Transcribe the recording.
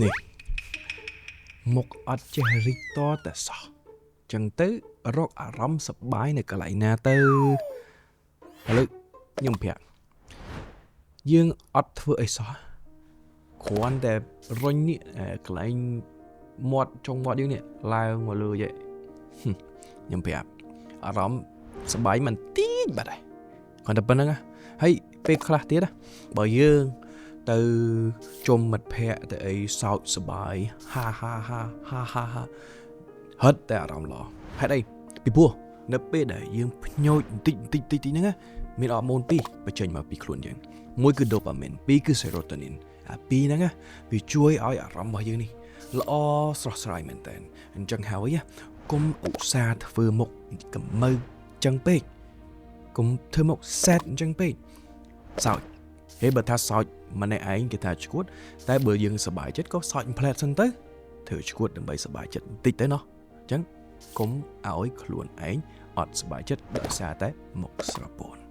នេះមុខអត់ចេះរីកតតែសោះចឹងទៅរកអារម្មណ៍សប្បាយនៅកន្លែងណាទៅឥឡូវខ្ញុំប្រាប់យើងអត់ធ្វើអីសោះគ្រាន់តែរុញនេះកន្លែងមាត់ចុងមាត់យើងនេះឡើងមកលើយខ្ញុំប្រាប់អារម្មណ៍សប្បាយមិនតិចបាត់ហើយគ្រាន់តែប៉ុណ្្នឹងហើយពេលខ្លះទៀតបើយើងទៅជុំមិត្តភ័ក្តិទៅអីសើចសប្បាយហាហិតតែអារម្មណ៍ល្អហេតុអីពីព្រោះនៅពេលដែលយើងភ្ញោចបន្តិចហ្នឹងមានអរម៉ូនពីរបញ្ចេញមកពីខ្លួនយើងមួយគឺ dopamine ពីរគឺ serotonin អាពីរហ្នឹងវាជួយឲ្យអារម្មណ៍របស់យើងនេះល្អស្រស់ស្រាយមែនតើអញ្ចឹងហើយកុំឧស្សាហ៍ធ្វើមុខកម្ៅចឹងពេកកុំធ្វើមុខ sad អញ្ចឹងពេកសើចហើយបើថាសើចម្នាក់ឯងគេថាឈួតតែបើយើងសប្បាយចិត្តក៏សើចផ្លែតសិនទៅធ្វើឈួតដើម្បីសប្បាយចិត្តបន្តិចទៅណោះអញ្ចឹងកុំឲ្យខ្លួនឯងអត់សប្បាយចិត្តដោយសារតែមុខស្រពោន